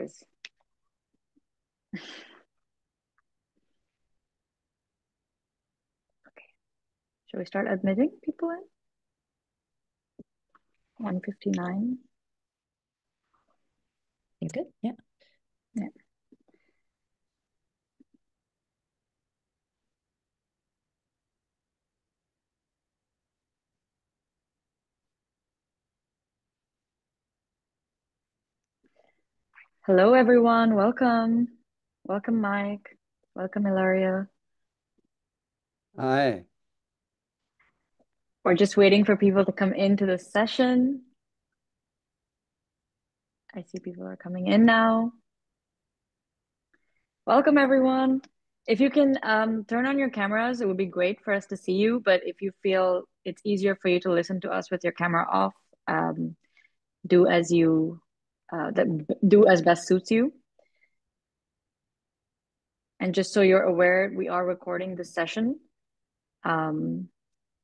yours. Okay. Shall we start admitting people in? 159. Seems good. Yeah. Yeah. Hello, everyone. Welcome. Welcome, Mike. Welcome, Ilaria. Hi. We're just waiting for people to come into the session. I see people are coming in now. Welcome, everyone. If you can turn on your cameras, it would be great for us to see you. But if you feel it's easier for you to listen to us with your camera off, do as best suits you. And just so you're aware, we are recording this session.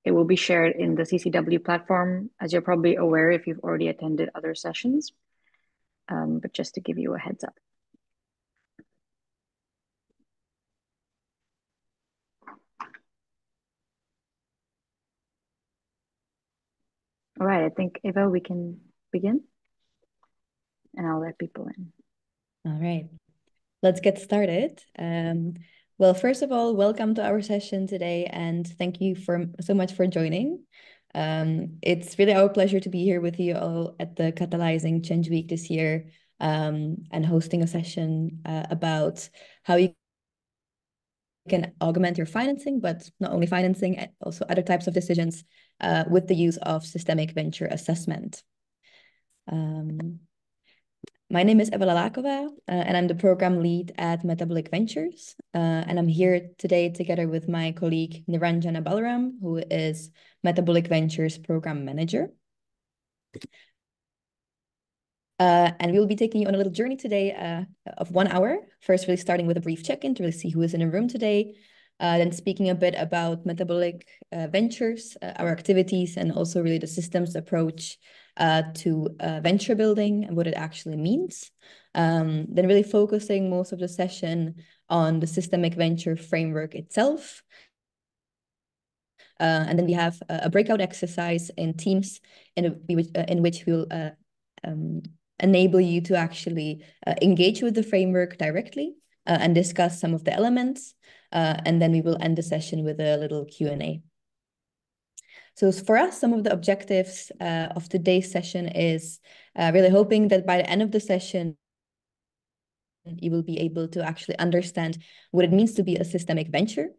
It will be shared in the CCW platform, as you're probably aware if you've already attended other sessions. But just to give you a heads up. All right, I think, Eva, we can begin. And I'll let people in. All right. Let's get started. Well, first of all, welcome to our session today, and thank you so much for joining. It's really our pleasure to be here with you all at the Catalyzing Change Week this year, and hosting a session about how you can augment your financing, but not only financing, also other types of decisions with the use of systemic venture assessment. My name is Eva Lalakova, and I'm the program lead at Metabolic Ventures. And I'm here today together with my colleague Niranjana Balaram, who is Metabolic Ventures program manager. And we'll be taking you on a little journey today of 1 hour. First, really starting with a brief check-in to really see who is in the room today. Then speaking a bit about Metabolic Ventures, our activities, and also really the systems approach to venture building and what it actually means. Then really focusing most of the session on the systemic venture framework itself. And then we have a breakout exercise in teams in which we'll enable you to actually engage with the framework directly and discuss some of the elements. And then we will end the session with a little Q&A. So for us, some of the objectives of today's session is really hoping that by the end of the session, you will be able to actually understand what it means to be a systemic venture.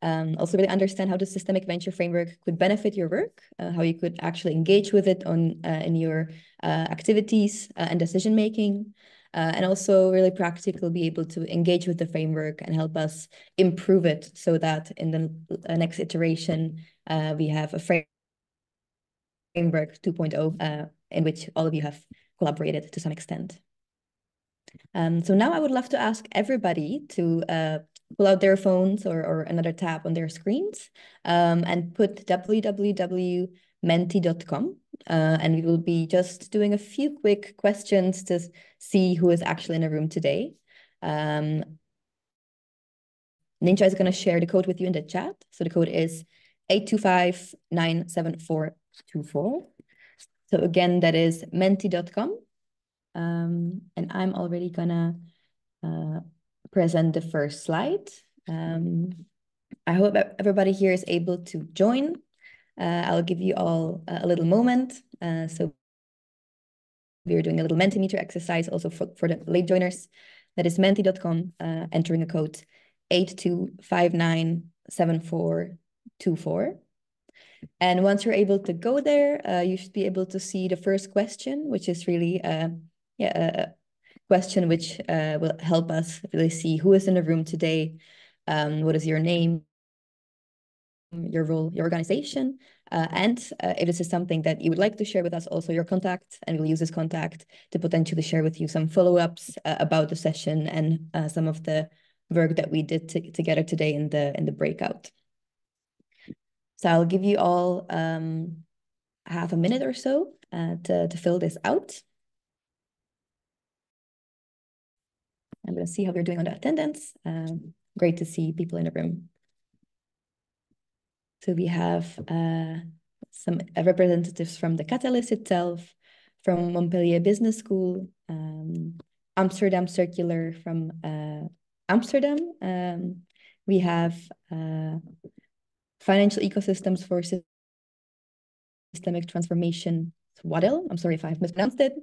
Also really understand how the systemic venture framework could benefit your work, how you could actually engage with it in your activities and decision making, and also really practically be able to engage with the framework and help us improve it so that in the next iteration we have a framework 2.0 in which all of you have collaborated to some extent. So now I would love to ask everybody to pull out their phones or another tab on their screens and put www.menti.com. And we will be just doing a few quick questions to see who is actually in the room today. Ninja is going to share the code with you in the chat. So the code is 825-97424. So again, that is menti.com. And I'm already gonna present the first slide. I hope everybody here is able to join. I'll give you all a little moment. So we're doing a little Mentimeter exercise also for the late joiners. That is menti.com, entering a code 82597424. And once you're able to go there, you should be able to see the first question, which is really a question which will help us really see who is in the room today, what is your name, your role, your organization, and if this is something that you would like to share with us, also your contact, and we'll use this contact to potentially share with you some follow-ups about the session and some of the work that we did together today in the breakout. So I'll give you all half a minute or so to fill this out. I'm going to see how we're doing on the attendance. Great to see people in the room. So we have some representatives from the Catalyst itself, from Montpellier Business School, Amsterdam Circular from Amsterdam. We have Financial Ecosystems for Systemic Transformation, WADEL. I'm sorry if I've mispronounced it.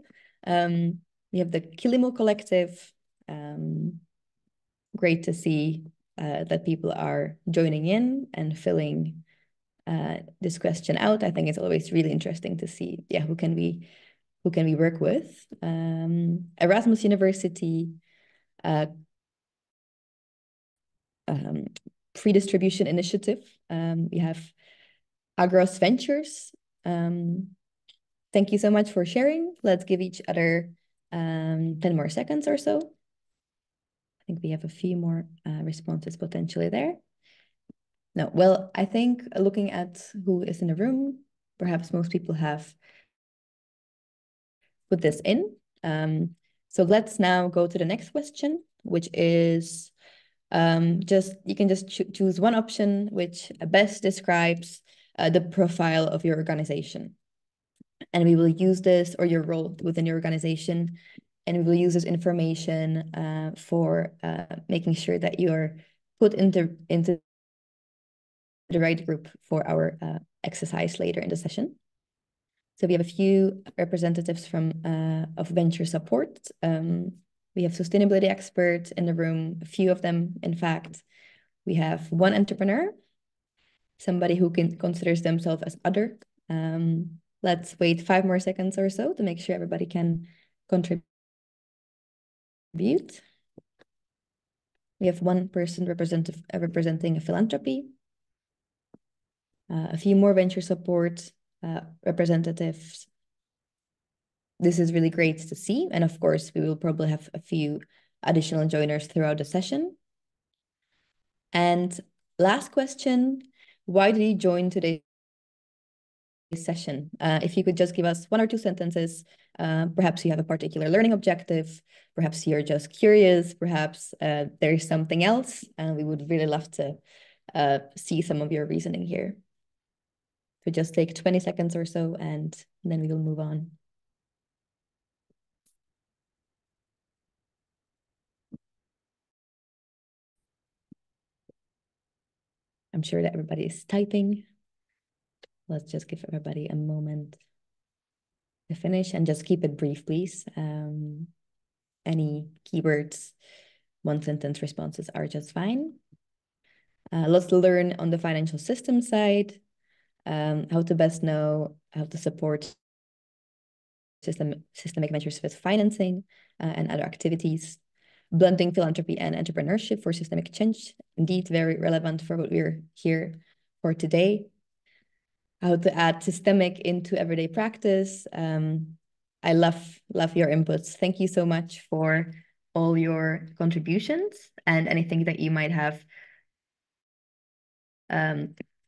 We have the Kilimo Collective. Great to see that people are joining in and filling this question out. I think it's always really interesting to see, who can we work with? Erasmus University, Pre-Distribution Initiative. We have Agros Ventures. Thank you so much for sharing. Let's give each other 10 more seconds or so. I think we have a few more responses potentially there. No, well, I think looking at who is in the room, perhaps most people have put this in. So let's now go to the next question, which is you can just choose one option which best describes the profile of your organization. And we will use this, or your role within your organization, and we will use this information for making sure that you're put into the right group for our exercise later in the session. So we have a few representatives from of venture support. We have sustainability experts in the room, a few of them, in fact. We have one entrepreneur, somebody who considers themselves as other. Let's wait 5 more seconds or so to make sure everybody can contribute. We have one person representing a philanthropy, a few more venture support representatives. This is really great to see. And of course, we will probably have a few additional joiners throughout the session. And last question, why did you join today's session? If you could just give us 1 or 2 sentences, perhaps you have a particular learning objective, perhaps you're just curious, perhaps there's something else, and we would really love to see some of your reasoning here. So just take 20 seconds or so, and then we will move on. I'm sure that everybody is typing. Let's just give everybody a moment to finish, and just keep it brief, please. Any keywords, 1-sentence responses are just fine. Lots to learn on the financial system side, how to best know how to support systemic measures with financing and other activities. Blending philanthropy and entrepreneurship for systemic change. Indeed, very relevant for what we're here for today. How to add systemic into everyday practice. I love your inputs. Thank you so much for all your contributions, and anything that you might have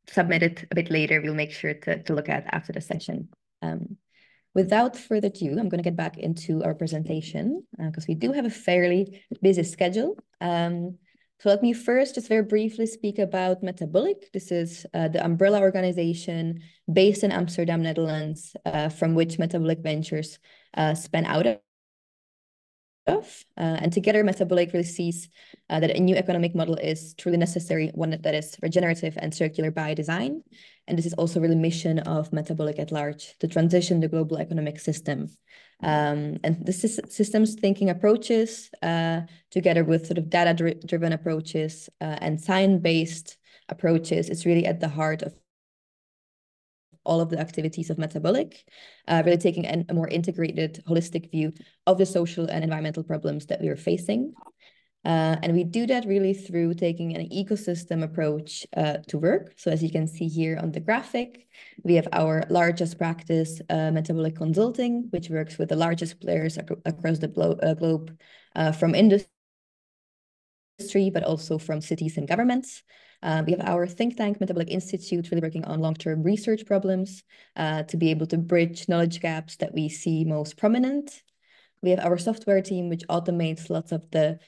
submitted a bit later, we'll make sure to look at after the session. Without further ado, I'm going to get back into our presentation because we do have a fairly busy schedule. So let me first just very briefly speak about Metabolic. This is the umbrella organization based in Amsterdam, Netherlands, from which Metabolic Ventures span out of. And together, Metabolic really sees that a new economic model is truly necessary, one that is regenerative and circular by design. And this is also really mission of Metabolic at large, to transition the global economic system. And this is systems thinking approaches, together with sort of data-driven approaches and science-based approaches, is really at the heart of all of the activities of Metabolic, really taking a more integrated, holistic view of the social and environmental problems that we are facing. And we do that really through taking an ecosystem approach to work. So as you can see here on the graphic, we have our largest practice, Metabolic Consulting, which works with the largest players across the globe, from industry, but also from cities and governments. We have our think tank, Metabolic Institute, really working on long-term research problems to be able to bridge knowledge gaps that we see most prominent. We have our software team, which automates lots of the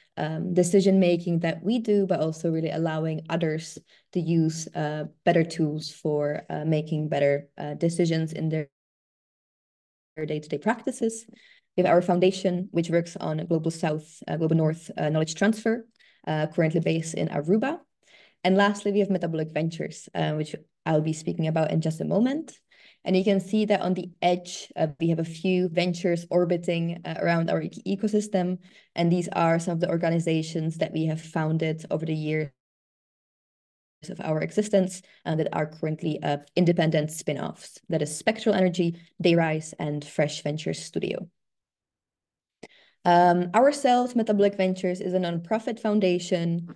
decision making that we do, but also really allowing others to use better tools for making better decisions in their day-to-day practices. We have our foundation, which works on global south, global north knowledge transfer, currently based in Aruba. And lastly, we have Metabolic Ventures, which I'll be speaking about in just a moment. And you can see that on the edge, we have a few ventures orbiting around our ecosystem. And these are some of the organizations that we have founded over the years of our existence that are currently independent spin-offs. That is Spectral Energy, Dayrise, and Fresh Ventures Studio. Ourselves, Metabolic Ventures, is a nonprofit foundation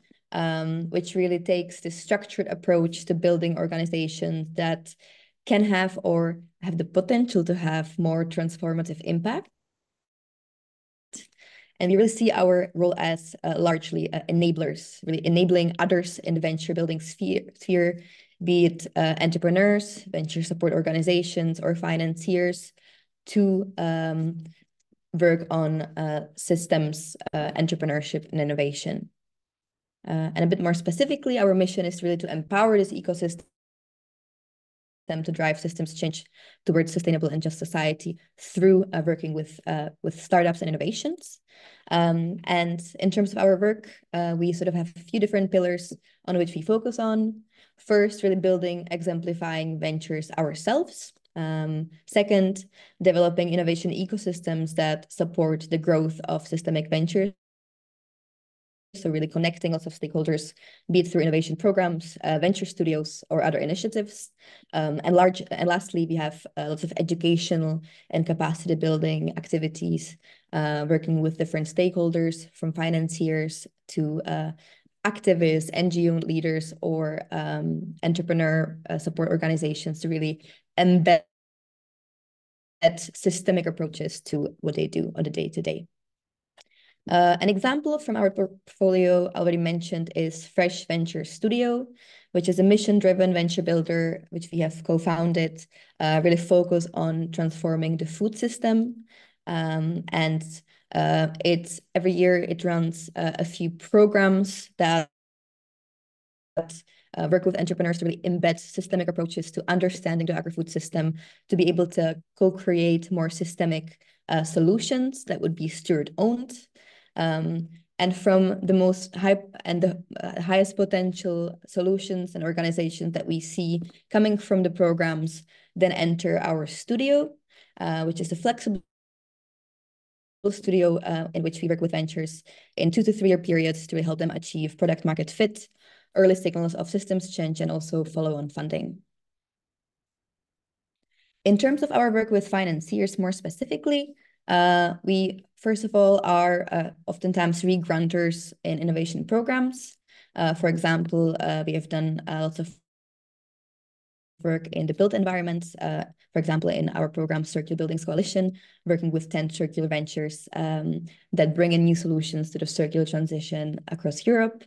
which really takes this structured approach to building organizations that can have or have the potential to have more transformative impact. And we really see our role as largely enablers, really enabling others in the venture building sphere, be it entrepreneurs, venture support organizations, or financiers, to work on systems, entrepreneurship, and innovation. And a bit more specifically, our mission is really to empower this ecosystem to drive systems change towards sustainable and just society through working with startups and innovations. And in terms of our work, we sort of have a few different pillars on which we focus on. First, really building, exemplifying ventures ourselves. Second, developing innovation ecosystems that support the growth of systemic ventures. So really connecting lots of stakeholders, be it through innovation programs, venture studios, or other initiatives. And lastly, we have lots of educational and capacity building activities, working with different stakeholders, from financiers to activists, NGO leaders, or entrepreneur support organizations, to really embed systemic approaches to what they do on the day-to-day. An example from our portfolio already mentioned is Fresh Venture Studio, which is a mission-driven venture builder, which we have co-founded, really focus on transforming the food system. And every year it runs a few programs that work with entrepreneurs to really embed systemic approaches to understanding the agri-food system, to be able to co-create more systemic solutions that would be steward-owned. And from the most highest potential solutions and organizations that we see coming from the programs, then enter our studio, which is a flexible studio in which we work with ventures in 2 to 3 year periods to help them achieve product market fit, early signals of systems change, and also follow-on funding. In terms of our work with financiers more specifically, we, first of all, are oftentimes re-granters in innovation programs. For example, we have done lots of work in the built environment, for example, in our program Circular Buildings Coalition, working with 10 circular ventures that bring in new solutions to the circular transition across Europe.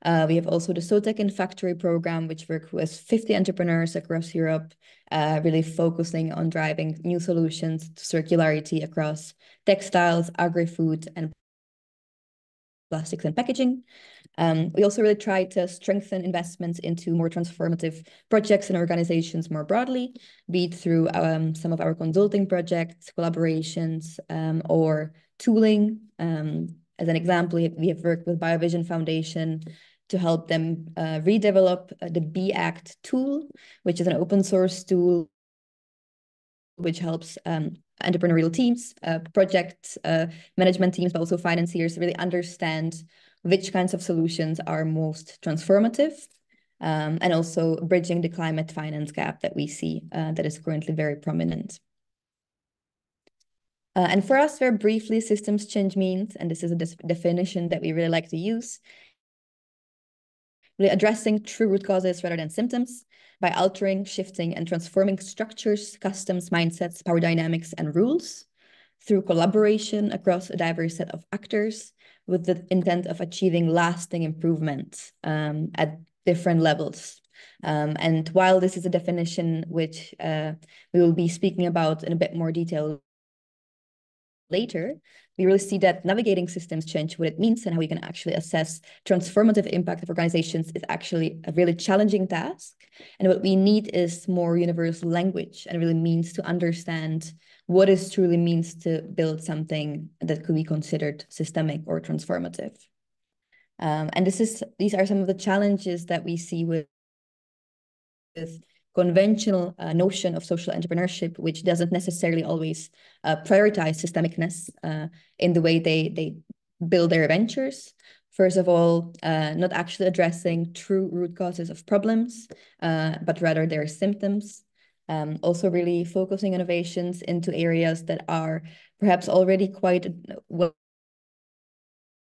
We have also the SOTEC in Factory program, which works with 50 entrepreneurs across Europe, really focusing on driving new solutions to circularity across textiles, agri-food, and plastics and packaging. We also really try to strengthen investments into more transformative projects and organizations more broadly, be it through some of our consulting projects, collaborations, or tooling. As an example, we have worked with BioVision Foundation to help them redevelop the B-Act tool, which is an open source tool which helps entrepreneurial teams, project management teams, but also financiers really understand which kinds of solutions are most transformative, and also bridging the climate finance gap that we see that is currently very prominent. And for us, very briefly, systems change means, and this is a definition that we really like to use, really addressing true root causes rather than symptoms by altering, shifting, and transforming structures, customs, mindsets, power dynamics, and rules through collaboration across a diverse set of actors with the intent of achieving lasting improvements at different levels. And while this is a definition which we will be speaking about in a bit more detail later, we really see that navigating systems change, what it means and how we can actually assess transformative impact of organizations is actually a really challenging task. And what we need is more universal language and really means to understand what it truly means to build something that could be considered systemic or transformative. And these are some of the challenges that we see with conventional notion of social entrepreneurship, which doesn't necessarily always prioritize systemicness in the way they build their ventures. First of all, not actually addressing true root causes of problems, but rather their symptoms. Also really focusing innovations into areas that are perhaps already quite well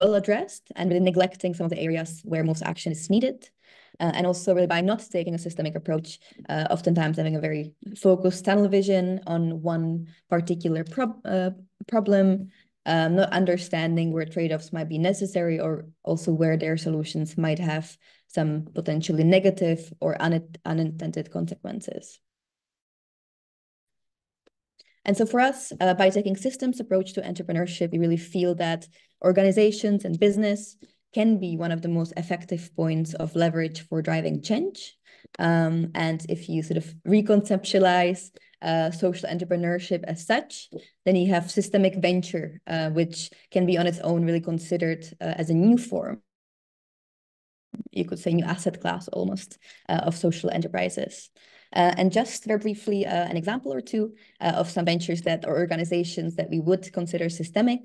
addressed and really neglecting some of the areas where most action is needed. And also really by not taking a systemic approach, oftentimes having a very focused tunnel vision on one particular problem, not understanding where trade-offs might be necessary or also where their solutions might have some potentially negative or unintended consequences. And so for us, by taking systems approach to entrepreneurship, we really feel that organizations and business can be one of the most effective points of leverage for driving change. And if you sort of reconceptualize social entrepreneurship as such, then you have systemic venture, which can be on its own really considered as a new form. You could say new asset class almost of social enterprises. And just very briefly, an example or two of some ventures that or organizations that we would consider systemic.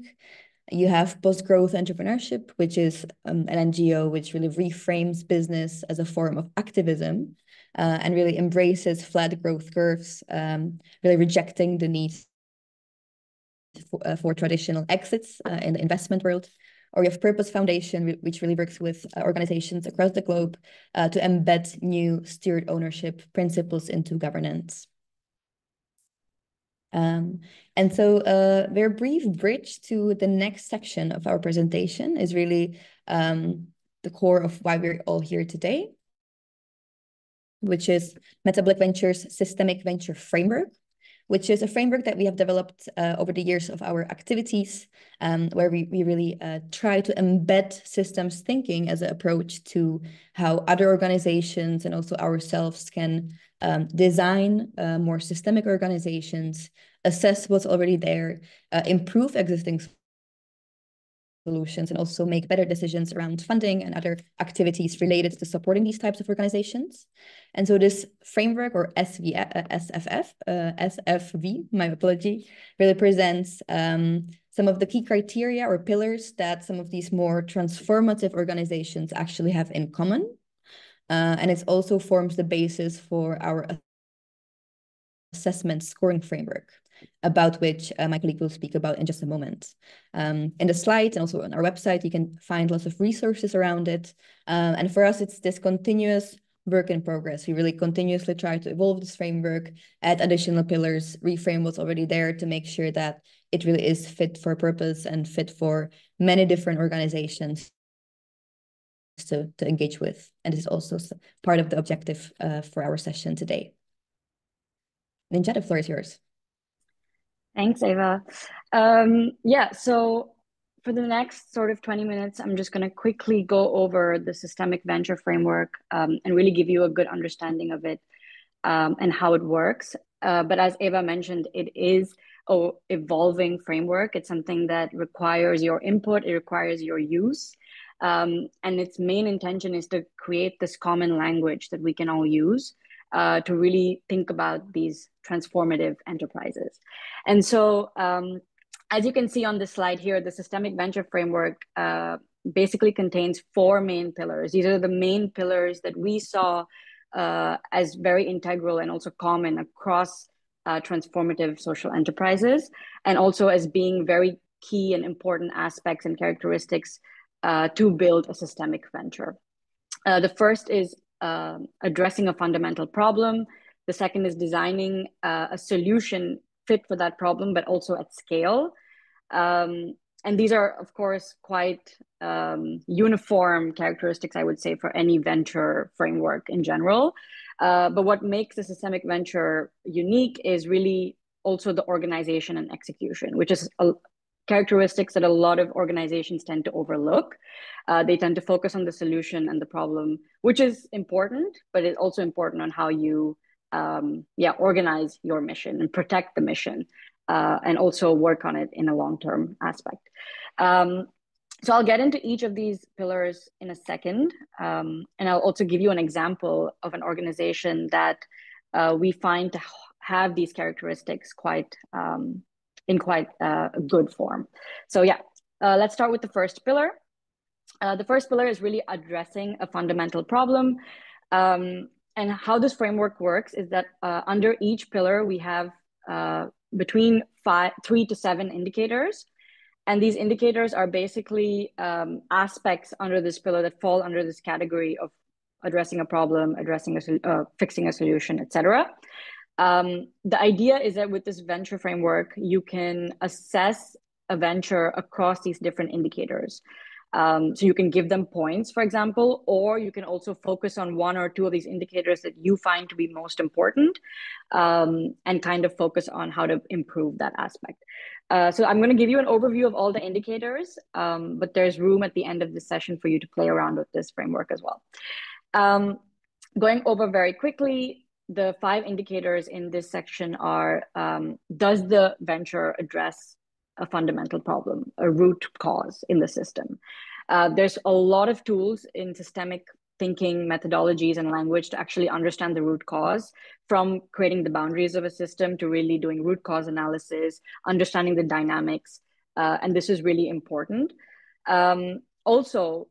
You have post-growth entrepreneurship, which is an NGO which really reframes business as a form of activism and really embraces flat growth curves, really rejecting the need for traditional exits in the investment world. Or you have Purpose Foundation, which really works with organizations across the globe to embed new steward ownership principles into governance. And so a very brief bridge to the next section of our presentation is really the core of why we're all here today, which is Metabolic Ventures Systemic Venture Framework, which is a framework that we have developed over the years of our activities, where we really try to embed systems thinking as an approach to how other organizations and also ourselves can design more systemic organizations, assess what's already there, improve existing solutions, and also make better decisions around funding and other activities related to supporting these types of organizations. And so this framework, or SFV, my apology, really presents some of the key criteria or pillars that some of these more transformative organizations actually have in common. And it also forms the basis for our assessment scoring framework, about which my colleague will speak about in just a moment. In the slides and also on our website, you can find lots of resources around it. And for us, it's this continuous work in progress. We really continuously try to evolve this framework, add additional pillars, reframe what's already there to make sure that it really is fit for purpose and fit for many different organizations to engage with. And this is also part of the objective for our session today. Ninja, the floor is yours. Thanks, Eva. Yeah, so for the next sort of 20 minutes, I'm just going to quickly go over the systemic venture framework and really give you a good understanding of it and how it works. But as Eva mentioned, it is an evolving framework. It's something that requires your input, it requires your use. And its main intention is to create this common language that we can all use to really think about these transformative enterprises. And so, as you can see on this slide here, the systemic venture framework basically contains four main pillars. These are the main pillars that we saw as very integral and also common across transformative social enterprises, and also as being very key and important aspects and characteristics to build a systemic venture. The first is addressing a fundamental problem. The second is designing a solution fit for that problem, but also at scale. And these are, of course, quite uniform characteristics, I would say, for any venture framework in general. But what makes a systemic venture unique is really also the organization and execution, which is characteristics that a lot of organizations tend to overlook. They tend to focus on the solution and the problem, which is important, but it's also important on how you organize your mission and protect the mission, and also work on it in a long-term aspect. So I'll get into each of these pillars in a second, and I'll also give you an example of an organization that we find to have these characteristics in quite a good form. So yeah, let's start with the first pillar. The first pillar is really addressing a fundamental problem. And how this framework works is that under each pillar, we have between 3 to 7 indicators. And these indicators are basically aspects under this pillar that fall under this category of addressing a problem, fixing a solution, etc. The idea is that with this venture framework, you can assess a venture across these different indicators. So you can give them points, for example, or you can also focus on 1 or 2 of these indicators that you find to be most important, and kind of focus on how to improve that aspect. So I'm going to give you an overview of all the indicators, but there's room at the end of this session for you to play around with this framework as well. Going over very quickly, the 5 indicators in this section are, does the venture address a fundamental problem, a root cause in the system? There's a lot of tools in systemic thinking methodologies and language to actually understand the root cause, from creating the boundaries of a system to really doing root cause analysis, understanding the dynamics. And this is really important. Also,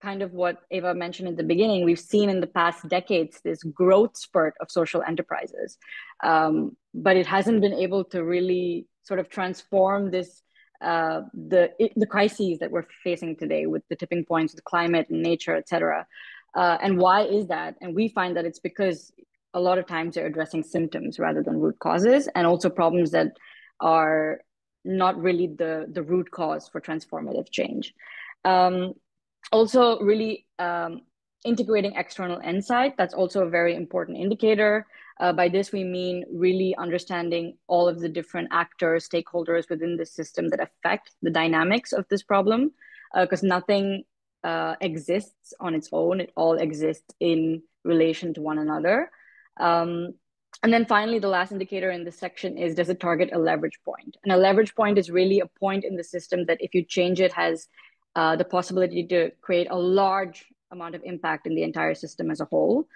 kind of what Eva mentioned in the beginning, we've seen in the past decades this growth spurt of social enterprises, but it hasn't been able to really sort of transform this the crises that we're facing today with the tipping points, the climate and nature, etc. And why is that? And we find that it's because a lot of times they're addressing symptoms rather than root causes, and also problems that are not really the root cause for transformative change. Also, really integrating external insight, that's also a very important indicator. By this, we mean really understanding all of the different actors, stakeholders within the system that affect the dynamics of this problem, because nothing exists on its own. It all exists in relation to one another. And then finally, the last indicator in this section is, does it target a leverage point? And a leverage point is really a point in the system that if you change it has the possibility to create a large amount of impact in the entire system as a whole.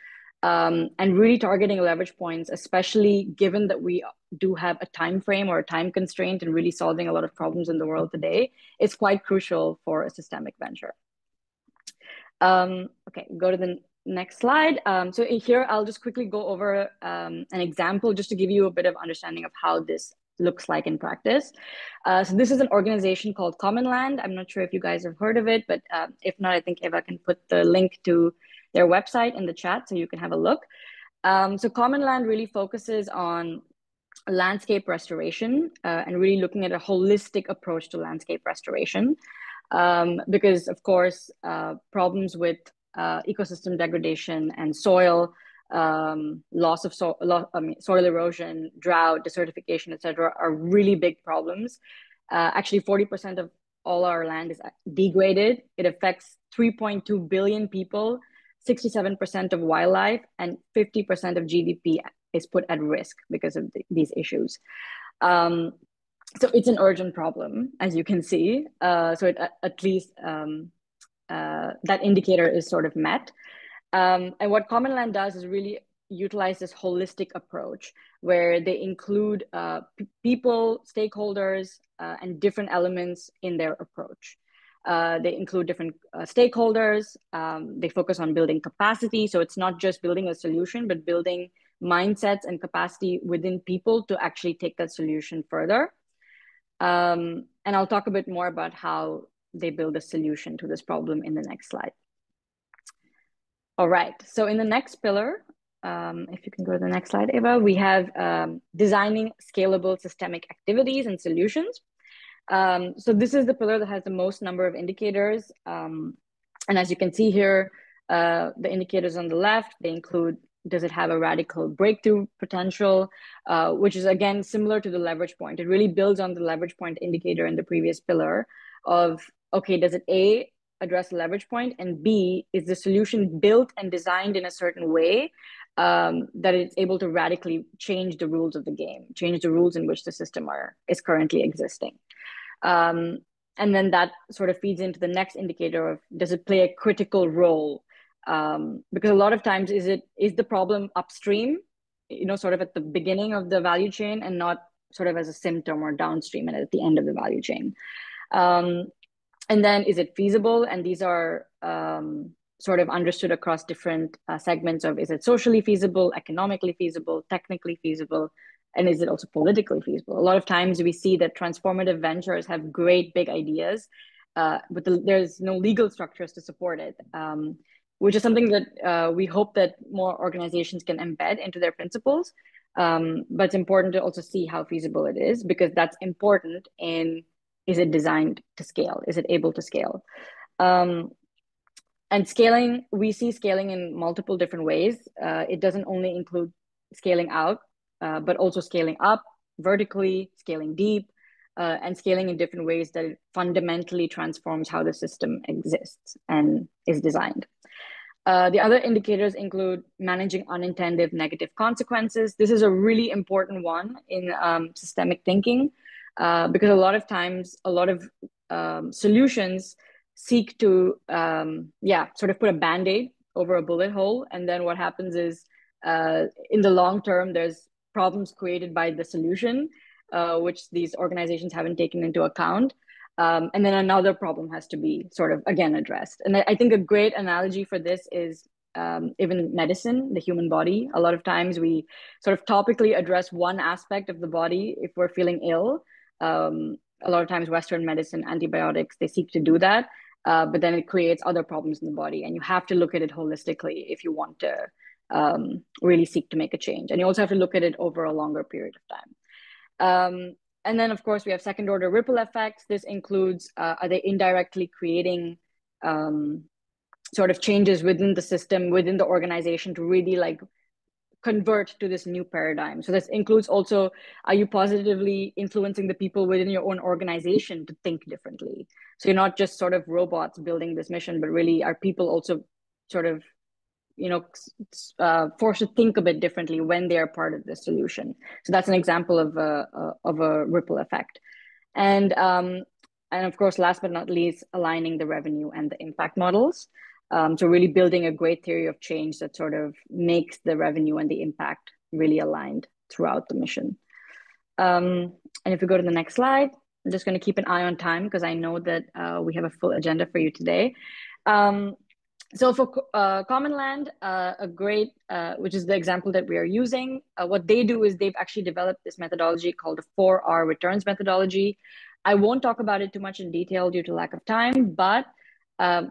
And really targeting leverage points, especially given that we do have a time frame or a time constraint and really solving a lot of problems in the world today, is quite crucial for a systemic venture. Okay, go to the next slide. So here, I'll just quickly go over an example just to give you a bit of understanding of how this looks like in practice. So this is an organization called Common Land. I'm not sure if you guys have heard of it, but if not, I think Eva can put the link to their website in the chat so you can have a look. So Common Land really focuses on landscape restoration and really looking at a holistic approach to landscape restoration. Because of course, problems with ecosystem degradation and soil, loss of soil erosion, drought, desertification, etc., are really big problems. Actually, 40% of all our land is degraded. It affects 3.2 billion people, 67% of wildlife, and 50% of GDP is put at risk because of these issues. So it's an urgent problem, as you can see. So at least that indicator is sort of met. And what Common Land does is really utilize this holistic approach where they include people, stakeholders, and different elements in their approach. They include different stakeholders. They focus on building capacity. So it's not just building a solution, but building mindsets and capacity within people to actually take that solution further. And I'll talk a bit more about how they build a solution to this problem in the next slide. All right, so in the next pillar, if you can go to the next slide, Eva, we have designing scalable systemic activities and solutions. So this is the pillar that has the most number of indicators. And as you can see here, the indicators on the left, they include Does it have a radical breakthrough potential? Which is again similar to the leverage point. It really builds on the leverage point indicator in the previous pillar of, okay, does it A, address the leverage point, and B, is the solution built and designed in a certain way that it's able to radically change the rules of the game, change the rules in which the system is currently existing. Um, and then that sort of feeds into the next indicator of, does it play a critical role? Because a lot of times is the problem upstream, sort of at the beginning of the value chain, and not sort of as a symptom or downstream and at the end of the value chain. And then is it feasible? And these are sort of understood across different segments of, is it socially feasible, economically feasible, technically feasible, and is it also politically feasible? A lot of times we see that transformative ventures have great big ideas, but there's no legal structures to support it, which is something that we hope that more organizations can embed into their principles. But it's important to also see how feasible it is, because that's important in, is it designed to scale? Is it able to scale? And scaling, we see scaling in multiple different ways. It doesn't only include scaling out, but also scaling up vertically, scaling deep, and scaling in different ways that it fundamentally transforms how the system exists and is designed. The other indicators include managing unintended negative consequences. This is a really important one in systemic thinking, because a lot of times, a lot of solutions seek to, sort of put a band-aid over a bullet hole. And then what happens is, in the long term, there's problems created by the solution, which these organizations haven't taken into account. And then another problem has to be sort of, again, addressed. And I think a great analogy for this is even medicine, the human body. A lot of times we sort of topically address one aspect of the body if we're feeling ill. A lot of times Western medicine, antibiotics, they seek to do that. But then it creates other problems in the body. And you have to look at it holistically if you want to really seek to make a change. And you also have to look at it over a longer period of time. And then, of course, we have second order ripple effects. This includes, are they indirectly creating sort of changes within the system, within the organization, to really like convert to this new paradigm? So this includes also, are you positively influencing the people within your own organization to think differently? So you're not just sort of robots building this mission, but really are people also sort of, forced to think a bit differently when they are part of the solution. So that's an example of a ripple effect. And of course, last but not least, aligning the revenue and the impact models. So really building a great theory of change that sort of makes the revenue and the impact really aligned throughout the mission. And if we go to the next slide, I'm just going to keep an eye on time because I know that we have a full agenda for you today. So for Common Land, a great, which is the example that we are using, what they do is they've actually developed this methodology called the 4R returns methodology. I won't talk about it too much in detail due to lack of time, but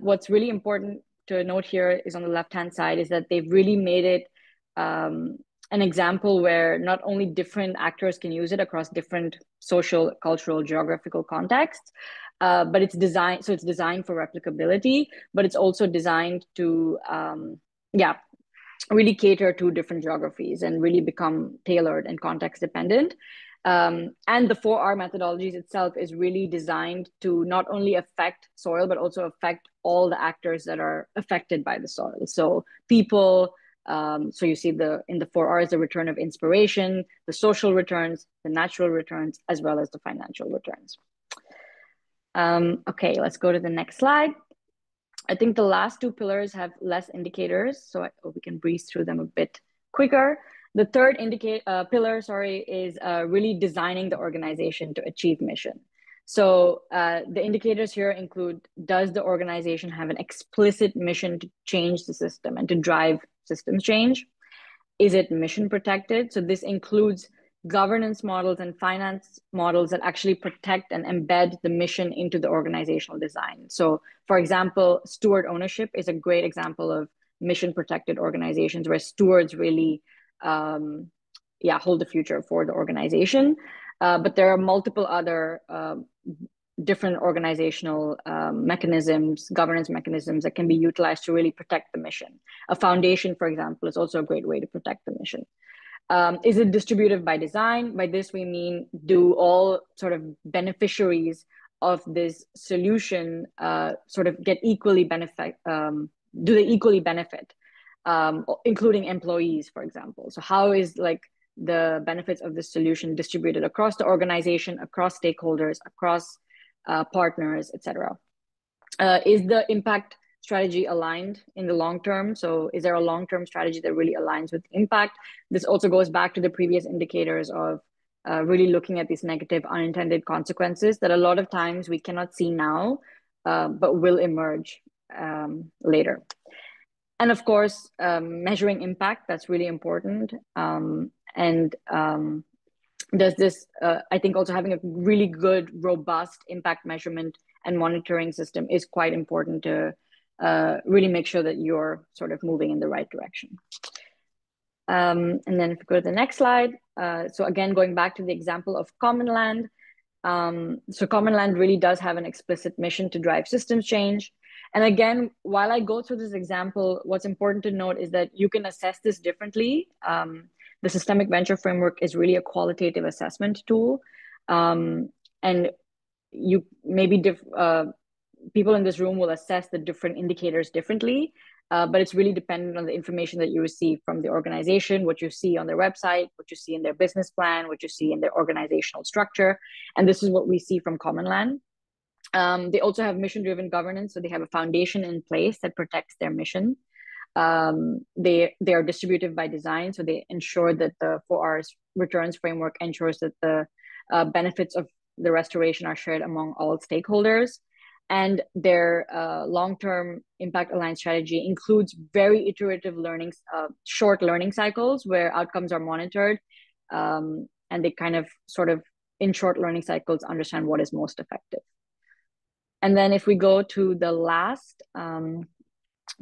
what's really important to note here is on the left-hand side is that they've really made it an example where not only different actors can use it across different social, cultural, geographical contexts, but it's designed for replicability, but it's also designed to, really cater to different geographies and really become tailored and context dependent. And the 4R methodologies itself is really designed to not only affect soil, but also affect all the actors that are affected by the soil. So people, so you see in the 4Rs, the return of inspiration, the social returns, the natural returns, as well as the financial returns. Okay, let's go to the next slide. I think the last two pillars have less indicators, so we can breeze through them a bit quicker. The third pillar, is really designing the organization to achieve mission. So the indicators here include, does the organization have an explicit mission to change the system and to drive systems change? Is it mission protected? So this includes governance models and finance models that actually protect and embed the mission into the organizational design. So for example, steward ownership is a great example of mission protected organizations where stewards really hold the future for the organization. But there are multiple other different organizational mechanisms, governance mechanisms that can be utilized to really protect the mission. A foundation, for example, is also a great way to protect the mission. Is it distributive by design? By this, we mean, do all sort of beneficiaries of this solution sort of get equally benefit? Do they equally benefit, including employees, for example? So how is like the benefits of this solution distributed across the organization, across stakeholders, across partners, etc.? Is the impact strategy aligned in the long term? So is there a long-term strategy that really aligns with impact? This also goes back to the previous indicators of really looking at these negative unintended consequences that a lot of times we cannot see now, but will emerge later. And of course, measuring impact, that's really important. And there's this, I think also having a really good, robust impact measurement and monitoring system is quite important to really make sure that you're sort of moving in the right direction. And then if we go to the next slide, so again, going back to the example of Common Land. So Common Land really does have an explicit mission to drive systems change. And again, while I go through this example, what's important to note is that you can assess this differently. The systemic venture framework is really a qualitative assessment tool. And you maybe people in this room will assess the different indicators differently, but it's really dependent on the information that you receive from the organization, what you see on their website, what you see in their business plan, what you see in their organizational structure. And this is what we see from Common Land. They also have mission-driven governance, so they have a foundation in place that protects their mission. They are distributive by design, so they ensure that the 4Rs returns framework ensures that the benefits of the restoration are shared among all stakeholders. And their long-term impact aligned strategy includes very iterative learning, short learning cycles where outcomes are monitored, and they kind of sort of in short learning cycles understand what is most effective. And then if we go to the last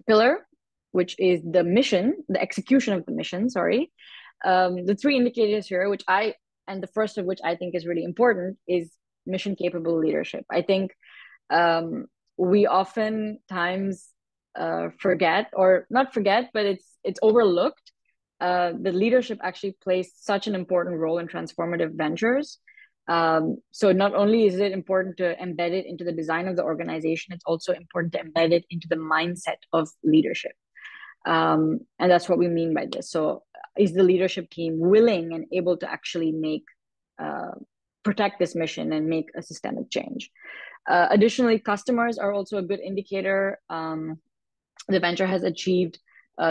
pillar, which is the mission, the execution of the mission, sorry. The three indicators here, and the first of which I think is really important, is mission capable leadership. I think we oftentimes forget, or not forget, but it's overlooked. The leadership actually plays such an important role in transformative ventures. So not only is it important to embed it into the design of the organization, it's also important to embed it into the mindset of leadership. And that's what we mean by this. So is the leadership team willing and able to actually protect this mission and make a systemic change? Additionally, customers are also a good indicator. The venture has achieved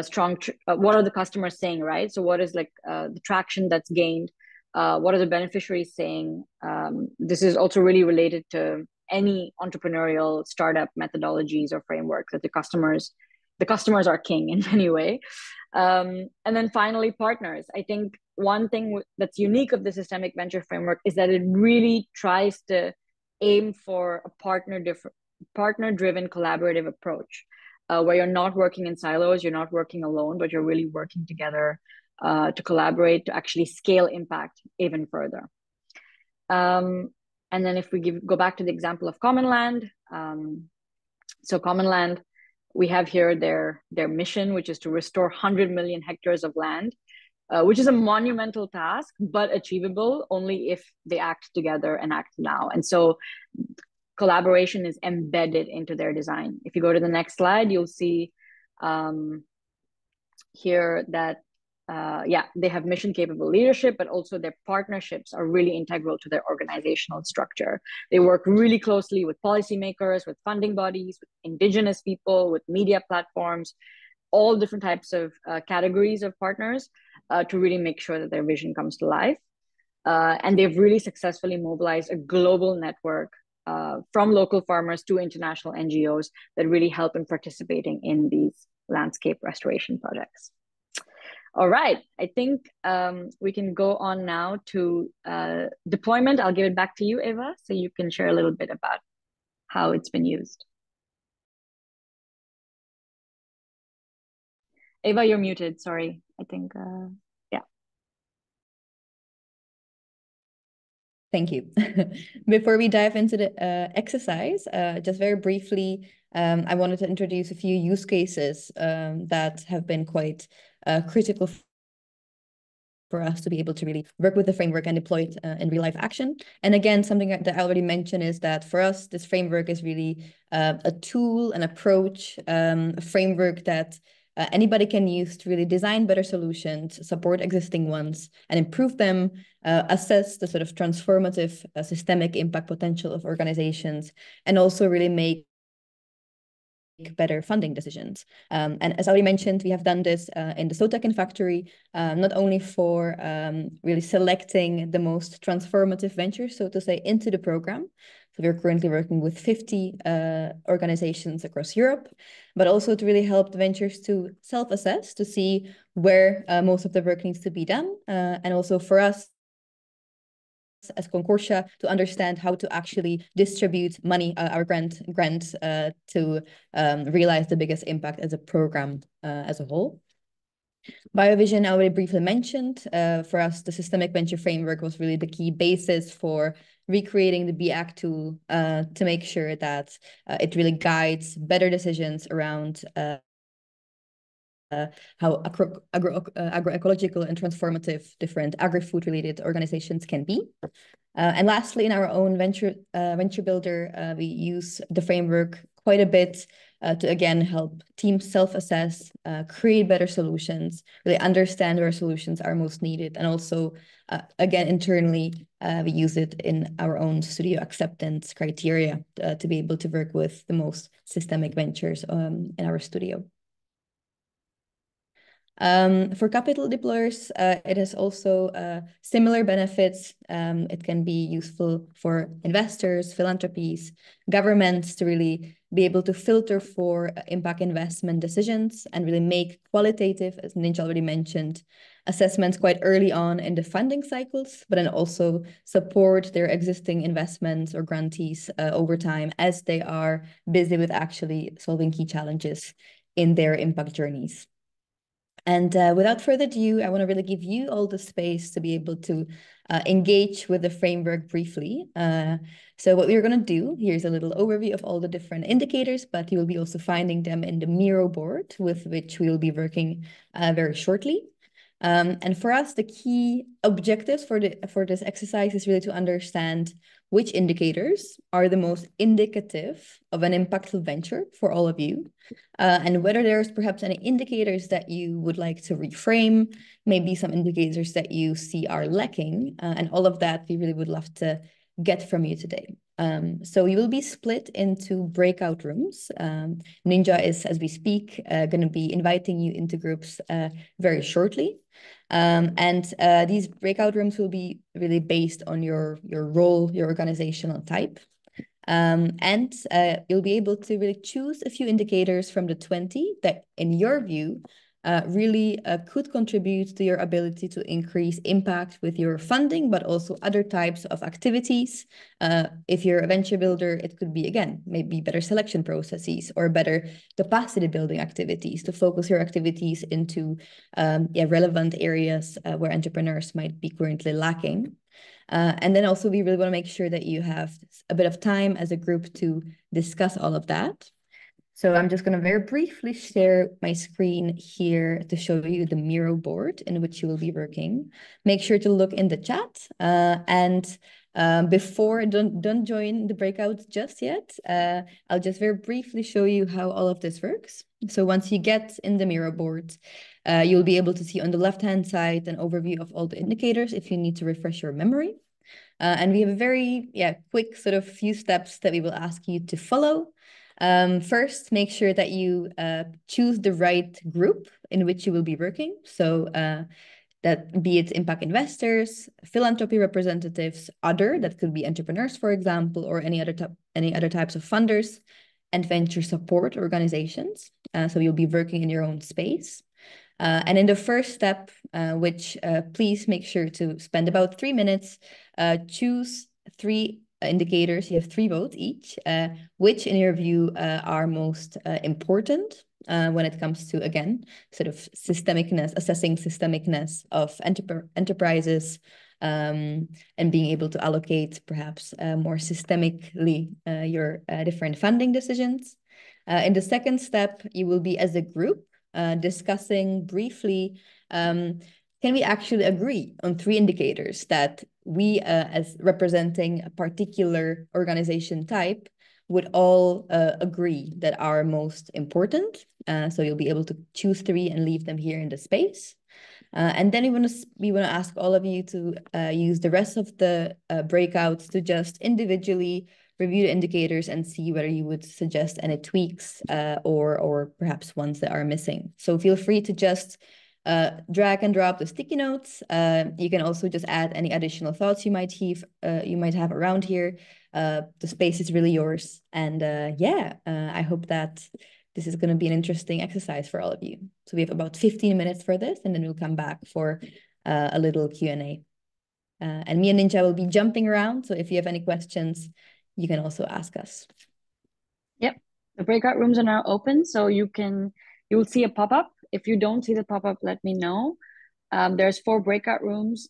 strong, what are the customers saying, right? So what is like the traction that's gained? What are the beneficiaries saying? This is also really related to any entrepreneurial startup methodologies or frameworks that the customers are king in any way. And then finally, partners. I think one thing that's unique of the systemic venture framework is that it really tries to aim for a partner-driven collaborative approach, where you're not working in silos, you're not working alone, but you're really working together to collaborate to actually scale impact even further. And then if we go back to the example of Common Land, so Common Land, we have here their mission, which is to restore 100 million hectares of land, which is a monumental task, but achievable only if they act together and act now. And so collaboration is embedded into their design. If you go to the next slide, you'll see here that they have mission capable leadership, but also their partnerships are really integral to their organizational structure. They work really closely with policymakers, with funding bodies, with indigenous people, with media platforms, all different types of categories of partners to really make sure that their vision comes to life. And they've really successfully mobilized a global network from local farmers to international NGOs that really help in participating in these landscape restoration projects. All right, I think we can go on now to deployment. I'll give it back to you, Eva, so you can share a little bit about how it's been used. Eva, you're muted, sorry. I think, yeah. Thank you. Before we dive into the exercise, just very briefly, I wanted to introduce a few use cases that have been quite critical for us to be able to really work with the framework and deploy it in real life action. And again, something that I already mentioned is that for us, this framework is really a tool, an approach, a framework that anybody can use to really design better solutions, support existing ones, and improve them, assess the sort of transformative systemic impact potential of organizations, and also really make better funding decisions. And as already mentioned, we have done this in the SOTEC Factory, not only for really selecting the most transformative ventures, so to say, into the program. So we're currently working with 50 organizations across Europe, but also to really help the ventures to self-assess, to see where most of the work needs to be done. And also for us, as Concorsia, to understand how to actually distribute money, our grants, to realize the biggest impact as a program as a whole. BioVision, I already briefly mentioned. For us, the systemic venture framework was really the key basis for recreating the BAC tool to make sure that it really guides better decisions around how agroecological and transformative different agri-food related organizations can be. And lastly, in our own venture builder, we use the framework quite a bit to, again, help teams self-assess, create better solutions, really understand where solutions are most needed. And also, again, internally, we use it in our own studio acceptance criteria to be able to work with the most systemic ventures in our studio. For capital deployers, it has also similar benefits. It can be useful for investors, philanthropies, governments to really be able to filter for impact investment decisions and really make qualitative, as Ninja already mentioned, assessments quite early on in the funding cycles, but then also support their existing investments or grantees over time as they are busy with actually solving key challenges in their impact journeys. And without further ado, I want to really give you all the space to be able to engage with the framework briefly. So what we're going to do, here's a little overview of all the different indicators, but you will be also finding them in the Miro board with which we will be working very shortly. And for us, the key objectives for this exercise is really to understand which indicators are the most indicative of an impactful venture for all of you, and whether there's perhaps any indicators that you would like to reframe, maybe some indicators that you see are lacking, and all of that we really would love to get from you today. So you will be split into breakout rooms. Ninja is, as we speak, going to be inviting you into groups very shortly. And these breakout rooms will be really based on your role, your organizational type. And you'll be able to really choose a few indicators from the 20 that, in your view, really could contribute to your ability to increase impact with your funding, but also other types of activities. If you're a venture builder, it could be, again, maybe better selection processes or better capacity building activities to focus your activities into relevant areas where entrepreneurs might be currently lacking. And then also we really want to make sure that you have a bit of time as a group to discuss all of that. So I'm just going to very briefly share my screen here to show you the Miro board in which you will be working. Make sure to look in the chat and before, don't join the breakout just yet. I'll just very briefly show you how all of this works. So once you get in the Miro board, you'll be able to see on the left-hand side an overview of all the indicators if you need to refresh your memory. And we have a very quick sort of few steps that we will ask you to follow. First, make sure that you choose the right group in which you will be working. So that be it impact investors, philanthropy representatives, that could be entrepreneurs, for example, or any other types of funders, and venture support organizations. So you'll be working in your own space. And in the first step, which please make sure to spend about 3 minutes, choose 3 indicators. You have 3 votes each, which in your view are most important when it comes to, again, sort of systemicness, assessing systemicness of enterprises and being able to allocate perhaps more systemically your different funding decisions. In the second step, you will be as a group discussing briefly, can we actually agree on 3 indicators that we, as representing a particular organization type, would all agree that are most important. So you'll be able to choose 3 and leave them here in the space. And then we want to ask all of you to use the rest of the breakouts to just individually review the indicators and see whether you would suggest any tweaks or perhaps ones that are missing. So feel free to just drag and drop the sticky notes. You can also just add any additional thoughts you might have around here. The space is really yours. And I hope that this is going to be an interesting exercise for all of you. So we have about 15 minutes for this, and then we'll come back for a little Q&A. And me and Ninja will be jumping around. So if you have any questions, you can also ask us. Yep. The breakout rooms are now open, so you will see a pop-up. If you don't see the pop-up, let me know. There's 4 breakout rooms.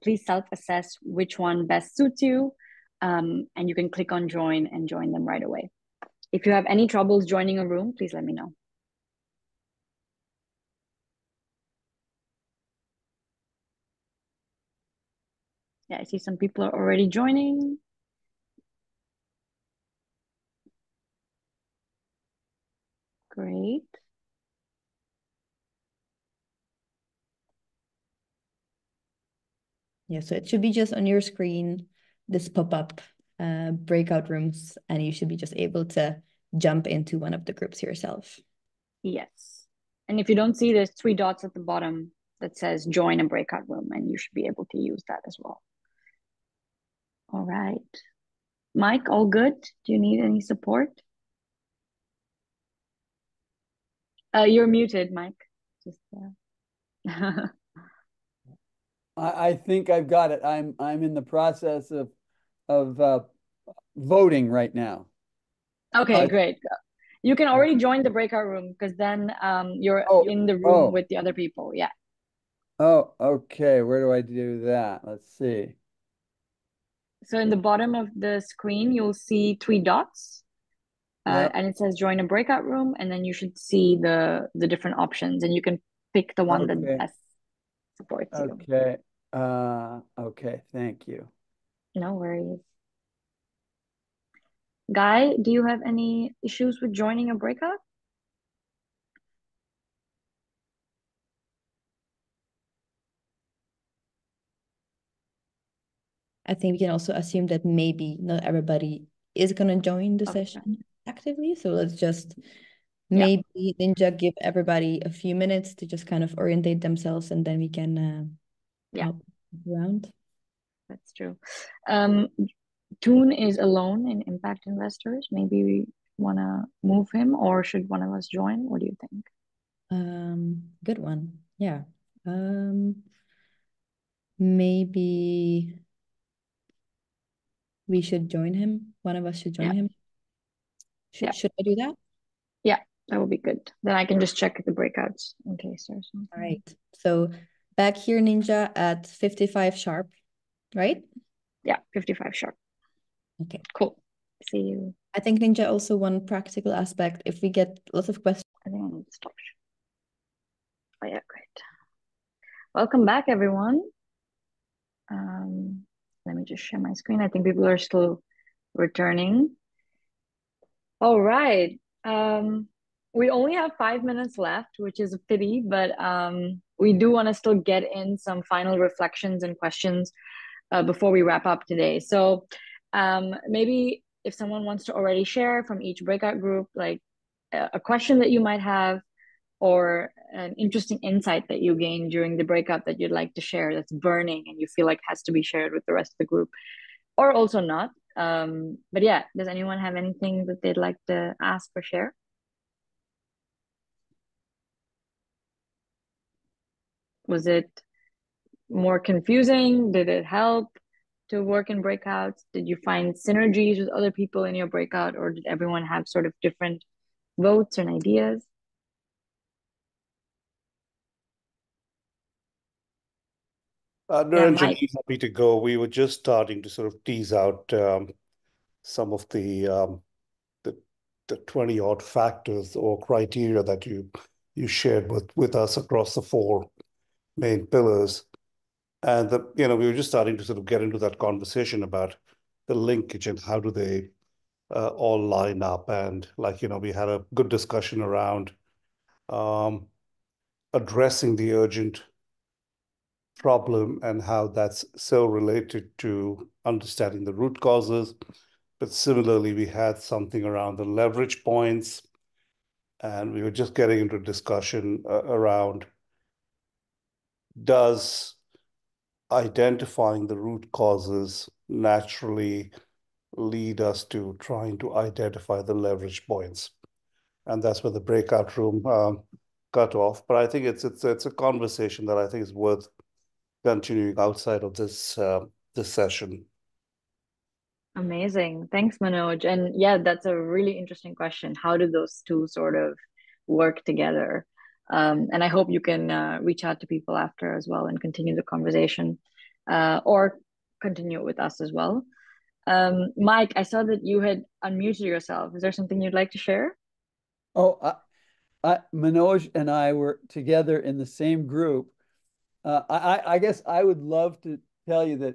Please self-assess which one best suits you. And you can click on join and join them right away. If you have any troubles joining a room, please let me know. Yeah, I see some people are already joining. Great. Yeah, so it should be just on your screen, this pop-up breakout rooms, and you should be just able to jump into one of the groups yourself. Yes. And if you don't see, there's 3 dots at the bottom that says join a breakout room, and you should be able to use that as well. All right. Mike, all good? Do you need any support? You're muted, Mike. Just I think I've got it. I'm in the process of voting right now. Okay, great. You can already join the breakout room because then you're in the room with the other people. Yeah. Oh, okay. Where do I do that? Let's see. So in the bottom of the screen, you'll see 3 dots. Yeah. And it says join a breakout room, and then you should see the different options, and you can pick the one that Okay. best supports you. Okay. Okay. Thank you. No worries. Guy, do you have any issues with joining a breakout? I think we can also assume that maybe not everybody is going to join the Okay. session actively. So let's just Yeah. maybe Ninja give everybody a few minutes to just kind of orientate themselves, and then we can help around. That's true. Toon is alone in Impact Investors. Maybe we want to move him, or should one of us join? What do you think? Good one. Yeah. Maybe we should join him. One of us should join Yeah. him. Yeah. Should I do that? Yeah, that would be good. Then I can just check the breakouts in case there's something. All right. So back here, Ninja, at 55 sharp, right? Yeah, 55 sharp. Okay. Cool. See you. I think Ninja also one practical aspect. If we get lots of questions. I think I need to stop. Oh yeah, great. Welcome back, everyone. Let me just share my screen. I think people are still returning. All right. We only have 5 minutes left, which is a pity, but we do want to still get in some final reflections and questions before we wrap up today. So maybe if someone wants to already share from each breakout group, like a question that you might have or an interesting insight that you gained during the breakout that you'd like to share that's burning and you feel like has to be shared with the rest of the group, or also not. But yeah, does anyone have anything that they'd like to ask or share? Was it more confusing? Did it help to work in breakouts? Did you find synergies with other people in your breakout, or did everyone have sort of different votes and ideas? Yeah, Narendran, Mike. he's happy to go. We were just starting to sort of tease out some of the the 20 odd factors or criteria that you shared with us across the four main pillars. And we were just starting to sort of get into that conversation about the linkage and how do they all line up. And we had a good discussion around um, addressing the urgent problem and how that's so related to understanding the root causes. But similarly, we had something around the leverage points, and we were just getting into a discussion around does identifying the root causes naturally lead us to trying to identify the leverage points. And that's where the breakout room cut off. But I think it's a conversation that I think is worth continuing outside of this session. Amazing. Thanks, Manoj. And yeah, that's a really interesting question. How do those two sort of work together? And I hope you can reach out to people after as well and continue the conversation, or continue it with us as well. Mike, I saw that you had unmuted yourself. Is there something you'd like to share? Oh, Manoj and I were together in the same group. I guess I would love to tell you that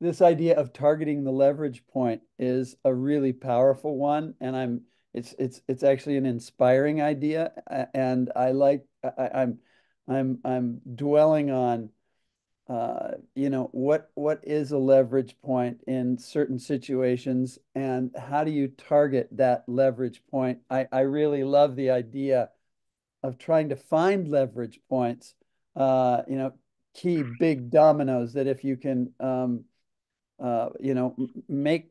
this idea of targeting the leverage point is a really powerful one, and it's actually an inspiring idea, and I'm dwelling on what is a leverage point in certain situations, and how do you target that leverage point? I really love the idea of trying to find leverage points, key big dominoes that if you can, make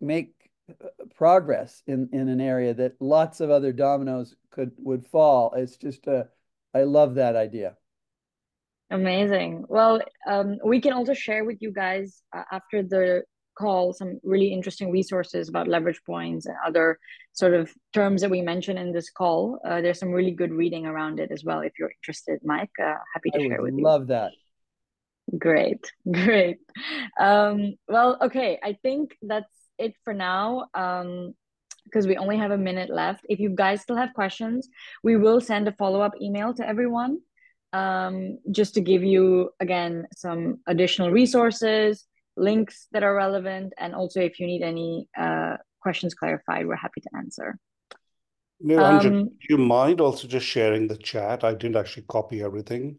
progress in an area that lots of other dominoes would fall. I love that idea. Amazing. Well, we can also share with you guys after the call some really interesting resources about leverage points and other sort of terms that we mentioned in this call. There's some really good reading around it as well if you're interested, Mike. Happy I to would share with you. love that. Great, great. Well, okay, I think that's it for now. Because we only have a minute left. If you guys still have questions, we will send a follow-up email to everyone, just to give you, again, some additional resources, links that are relevant, and also if you need any questions clarified, we're happy to answer. Niranjan, Um, do you mind also just sharing the chat? I didn't actually copy everything,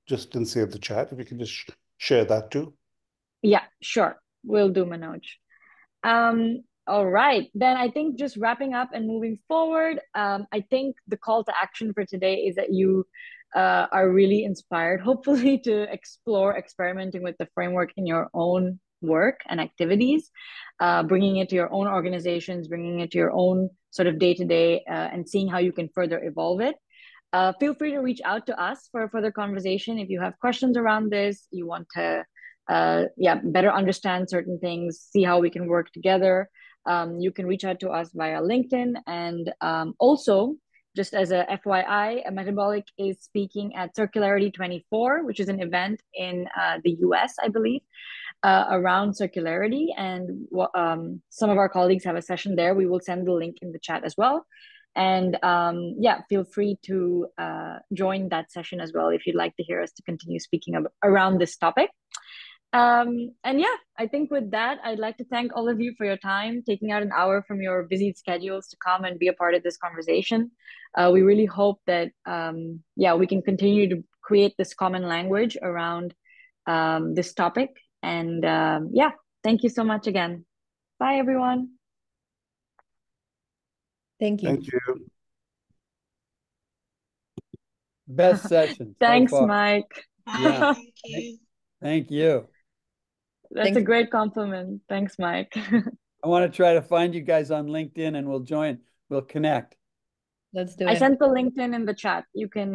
just didn't save the chat. If you can just share that too. yeah, sure. Will do, Manoj. All right. Then I think just wrapping up and moving forward, I think the call to action for today is that you are really inspired, hopefully, to explore experimenting with the framework in your own work and activities, bringing it to your own organizations, bringing it to your own sort of day to day, and seeing how you can further evolve it. Feel free to reach out to us for a further conversation if you have questions around this, you want to better understand certain things, see how we can work together. You can reach out to us via LinkedIn. And also, just as a FYI, Metabolic is speaking at Circularity 24, which is an event in the US, I believe, around circularity. And some of our colleagues have a session there. We will send the link in the chat as well. And feel free to join that session as well if you'd like to hear us to continue speaking around this topic. And yeah, I think with that, I'd like to thank all of you for your time, taking out an hour from your busy schedules to come and be a part of this conversation. We really hope that, we can continue to create this common language around this topic. And thank you so much again. Bye, everyone. Thank you. Thank you. Best session so Thanks, far. Mike. Yeah. Thank you. Thank you. That's Thanks. a great compliment. Thanks, Mike. I want to try to find you guys on LinkedIn, and we'll connect. Let's do I it. sent the LinkedIn in the chat. You can